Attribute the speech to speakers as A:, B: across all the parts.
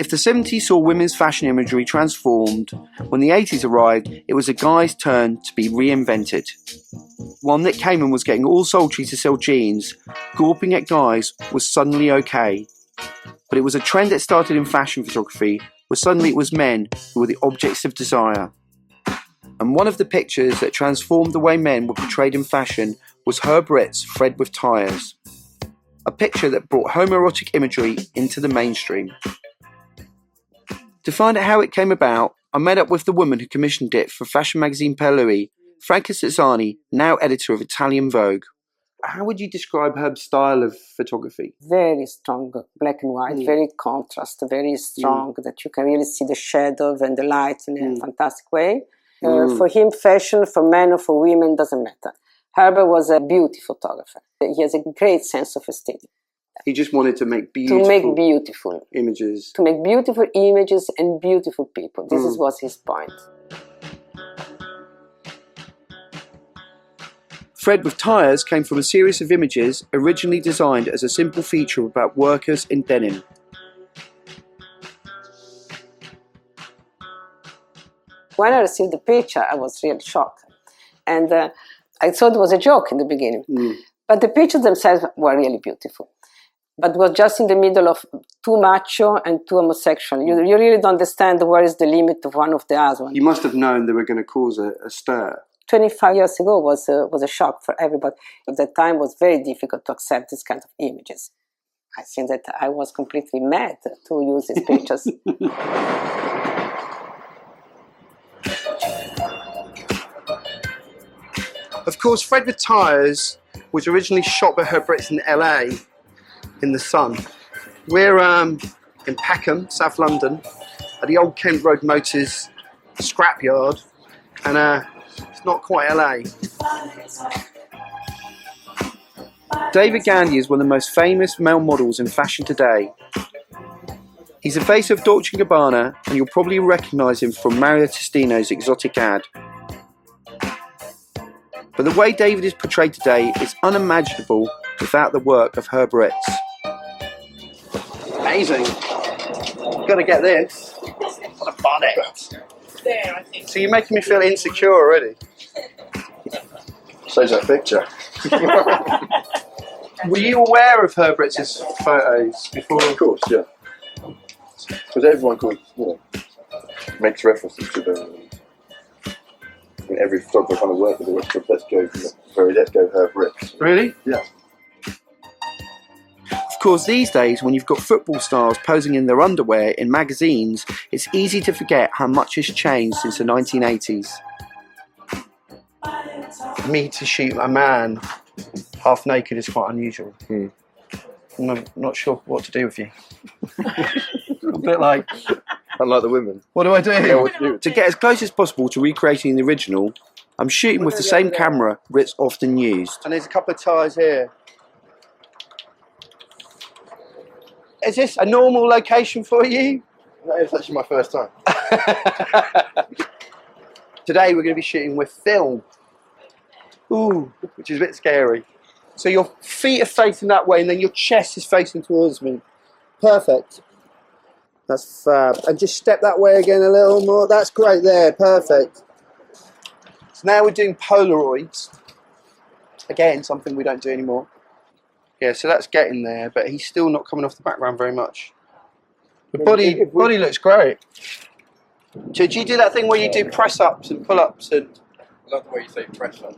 A: If the 70s saw women's fashion imagery transformed, when the 80s arrived, it was a guy's turn to be reinvented. While Nick Kamen was getting all sultry to sell jeans, gawping at guys was suddenly okay. But it was a trend that started in fashion photography, where suddenly it was men who were the objects of desire. And one of the pictures that transformed the way men were portrayed in fashion was Herb Ritts' Fred with Tires. A picture that brought homoerotic imagery into the mainstream. To find out how it came about, I met up with the woman who commissioned it for fashion magazine Per Louis, Franca Cizzani, now editor of Italian Vogue. How would you describe Herb's style of photography?
B: Very strong, black and white, very contrast, very strong, that you can really see the shadow and the light in a fantastic way. For him, fashion, for men or for women, doesn't matter. Herb was a beauty photographer. He has a great sense of aesthetic.
A: He just wanted to make beautiful images.
B: To make beautiful images and beautiful people. This was his point.
A: Fred with Tires came from a series of images originally designed as a simple feature about workers in denim.
B: When I received the picture, I was really shocked. And I thought it was a joke in the beginning. But the pictures themselves were really beautiful. But it was just in the middle of too macho and too homosexual. You really don't understand where is the limit of one of the other.
A: You must have known they were going to cause a stir.
B: 25 years ago was a shock for everybody. At that time, it was very difficult to accept this kind of images. I think that I was completely mad to use these pictures.
A: Of course, Fred with Tires was originally shot by Herb Ritts in LA in the sun. We're in Peckham, South London, at the old Kent Road Motors scrapyard, and it's not quite LA. David Gandy is one of the most famous male models in fashion today. He's the face of Dolce & Gabbana, and you'll probably recognise him from Mario Testino's exotic ad. But the way David is portrayed today is unimaginable without the work of Herb Ritts. Amazing. You've got to get this. What a bonnet. There, I think. So you're making me feel insecure already.
C: So's that picture.
A: Were you aware of Herb Ritts' photos before?
C: Of course, yeah. Because everyone makes references to them. I mean, every photographer kind of works with it. Let's go Herb Ritts.
A: Really?
C: Yeah.
A: Of course, these days, when you've got football stars posing in their underwear in magazines, it's easy to forget how much has changed since the 1980s. For me to shoot a man half naked is quite unusual. I'm not sure what to do with you. A bit like...
C: Unlike the women.
A: What do I do?
C: Yeah, what do you do?
A: To get as close as possible to recreating the original, I'm shooting with the same camera Ritts often used. And there's a couple of tires here. Is this a normal location for you?
C: No, it's actually my first time.
A: Today we're going to be shooting with film. Ooh, which is a bit scary. So your feet are facing that way and then your chest is facing towards me. Perfect. That's fab. And just step that way again a little more. That's great there, perfect. So now we're doing Polaroids. Again, something we don't do anymore. Yeah, so that's getting there, but he's still not coming off the background very much. The body looks great. Do you do that thing where you do press-ups and pull-ups? And
C: I love the way you say press-up.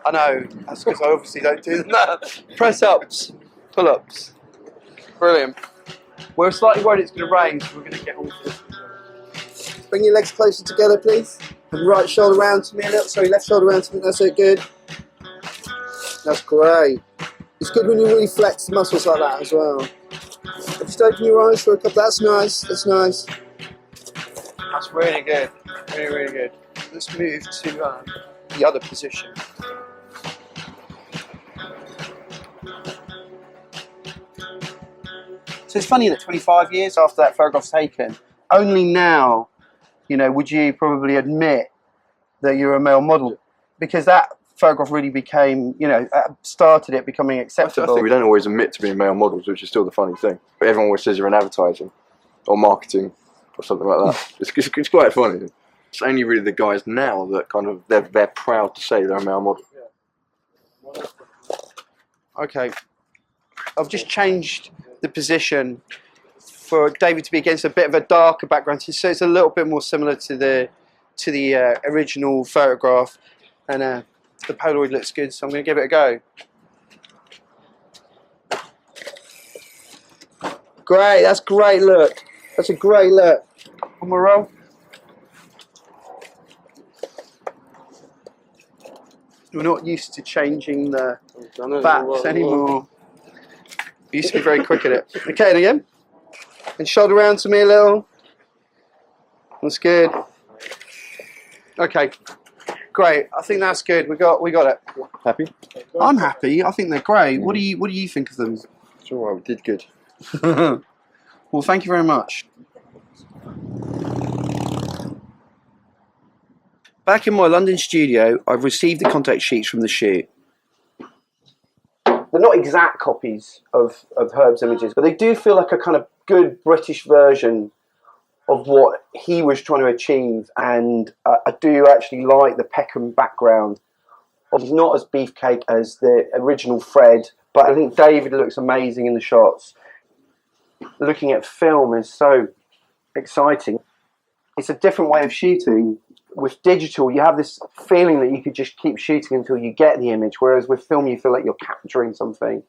A: I know, that's because I obviously don't do that. Press-ups, pull-ups. Brilliant. We're slightly worried it's going to rain, so we're going to get on with this. Bring your legs closer together, please. And right shoulder round to me a little. Sorry, left shoulder round to me. That's it, good. That's great. It's good when you really flex the muscles like that as well. Just open your eyes for a couple. That's nice. That's nice. That's really good. Really, really good. Let's move to the other position. So it's funny that 25 years after that photograph's taken, only now, would you probably admit that you're a male model? Because that photograph really became, started it becoming acceptable.
C: I think we don't always admit to being male models, which is still the funny thing. But everyone always says you're in advertising. or marketing or something like that. It's quite funny. It's only really the guys now that kind of they're proud to say they're a male model.
A: Okay, I've just changed the position for David to be against a bit of a darker background, so it's a little bit more similar to the original photograph, and the Polaroid looks good, so I'm going to give it a go. Great, that's great look. That's a great look. On my roll. We're not used to changing the backs anymore. We used to be very quick at it. Okay, and again. And shoulder round to me a little. That's good. Okay, great. I think that's good. We got it.
C: Happy?
A: I'm happy. I think they're great. What do you think of them?
C: It's alright, we did good.
A: Well, thank you very much. Back in my London studio, I've received the contact sheets from the shoot. They're not exact copies of Herb's images, but they do feel like a kind of good British version of what he was trying to achieve, and I do actually like the Peckham background. He's not as beefcake as the original Fred, but I think David looks amazing in the shots. Looking at film is so exciting. It's a different way of shooting. With digital, you have this feeling that you could just keep shooting until you get the image, whereas with film, you feel like you're capturing something.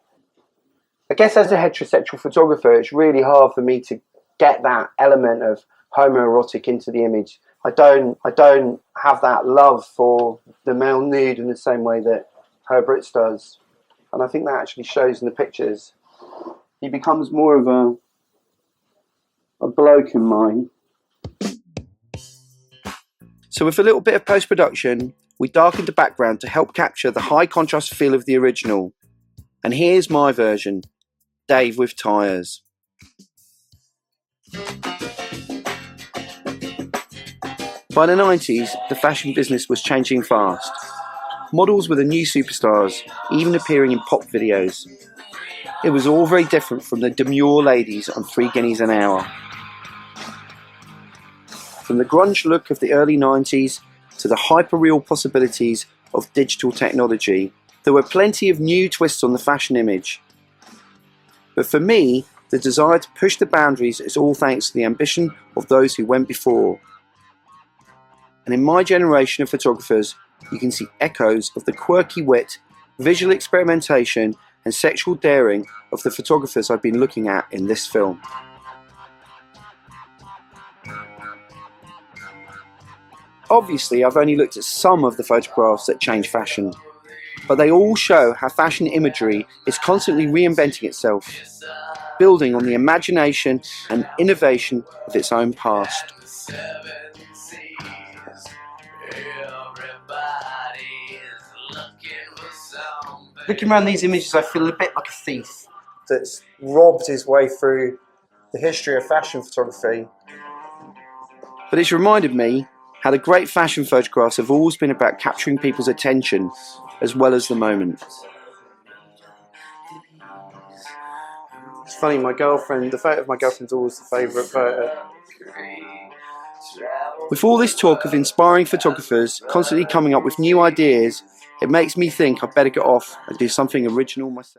A: I guess as a heterosexual photographer, it's really hard for me to get that element of homoerotic into the image. I don't have that love for the male nude in the same way that Herb Ritts does, and I think that actually shows in the pictures. He becomes more of a bloke in mine. So with a little bit of post-production, we darkened the background to help capture the high contrast feel of the original. And here's my version, Dave with tyres. By the 90s, the fashion business was changing fast. Models were the new superstars, even appearing in pop videos. It was all very different from the demure ladies on 3 guineas an hour. From the grunge look of the early 90s to the hyper-real possibilities of digital technology, there were plenty of new twists on the fashion image. But for me, the desire to push the boundaries is all thanks to the ambition of those who went before. And in my generation of photographers, you can see echoes of the quirky wit, visual experimentation and sexual daring of the photographers I've been looking at in this film. Obviously, I've only looked at some of the photographs that change fashion, but they all show how fashion imagery is constantly reinventing itself, building on the imagination and innovation of its own past. Looking around these images, I feel a bit like a thief that's robbed his way through the history of fashion photography. But it's reminded me how the great fashion photographs have always been about capturing people's attention as well as the moment. It's funny, the photo of my girlfriend's always the favourite photo. With all this talk of inspiring photographers constantly coming up with new ideas, it makes me think I'd better get off and do something original myself.